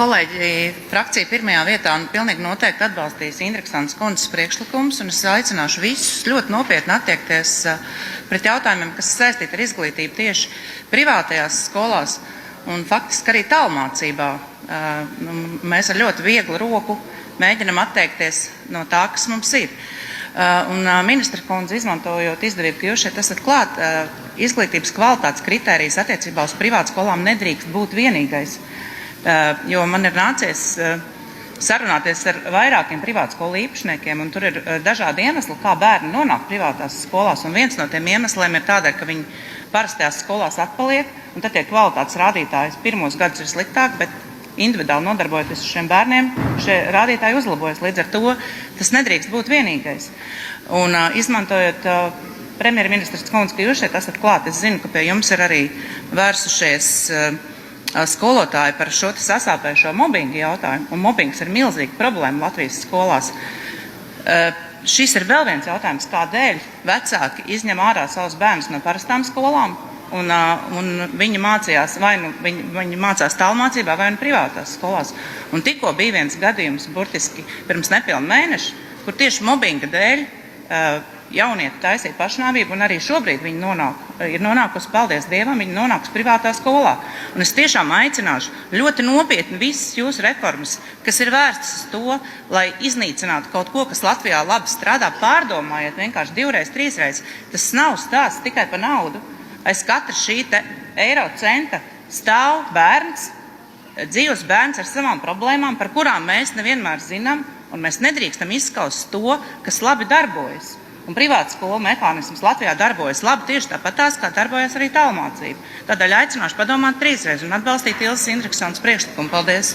Kolēģi, frakcija pirmajā vietā un pilnīgi noteikti atbalstīs Indreksantes kundzes priekšlikumus, un es aicināšu visus ļoti nopietni attiekties pret jautājumiem, kas saistīti ar izglītību tieši privātajās skolās un faktiski arī tālmācībā. Mēs ar ļoti vieglu roku mēģinam atteikties no tā, kas mums ir. Un ministra kundze, izmantojot izdevību, ka jūs šeit esat klāt, izglītības kvalitātes kritērijas attiecībā uz privātskolām nedrīkst būt vienīgais. Jo man ir nācies sarunāties ar vairākiem privātskolu īpašniekiem, un tur ir dažādi iemesli, kā bērni nonāk privātās skolās. Un viens no tiem iemesliem ir tādēļ, ka viņi parastajās skolās atpaliek, un tad tie kvalitātes rādītājs pirmos gadus ir sliktāk, bet individuāli nodarbojoties ar šiem bērniem, šie rādītāji uzlabojas. Līdz ar to tas nedrīkst būt vienīgais. Un izmantojot premjerministras kundze, ka jūs šeit esat klāt, es zinu, ka pie jums ir arī vērsušies skolotāji par šo sasāpējušo mobbingu jautājumu, un mobbings ir milzīga problēma Latvijas skolās. Šis ir vēl viens jautājums, kādēļ vecāki izņem ārā savus bērnus no parastām skolām, un viņi mācījās, vai nu viņi mācās tālmācībā, vai nu privātās skolās. Un tikko bija viens gadījums, burtiski pirms nepilna mēneša, kur tieši mobbinga dēļ jaunieti taisīja pašnāvību, un arī šobrīd viņi ir nonākusi, paldies Dievam, viņi nonākusi privātā skolā. Un es tiešām aicināšu ļoti nopietni visas jūsu reformas, kas ir vērstas uz to, lai iznīcinātu kaut ko, kas Latvijā labi strādā, pārdomājiet vienkārši 2, 3. Tas nav stāsts tikai par naudu. Aiz katra šī eiro centa stāv bērns, dzīvs bērns ar savām problēmām, par kurām mēs nevienmēr zinām, un mēs nedrīkstam izskaust to, kas labi darbojas. Un privāta skolu mehānisms Latvijā darbojas labi tieši tāpatās, kā darbojas arī tālmācība. Tādēļ aicināšu padomāt 3 reizes un atbalstīt Ilzes Indreksantes priekšlikumu. Paldies!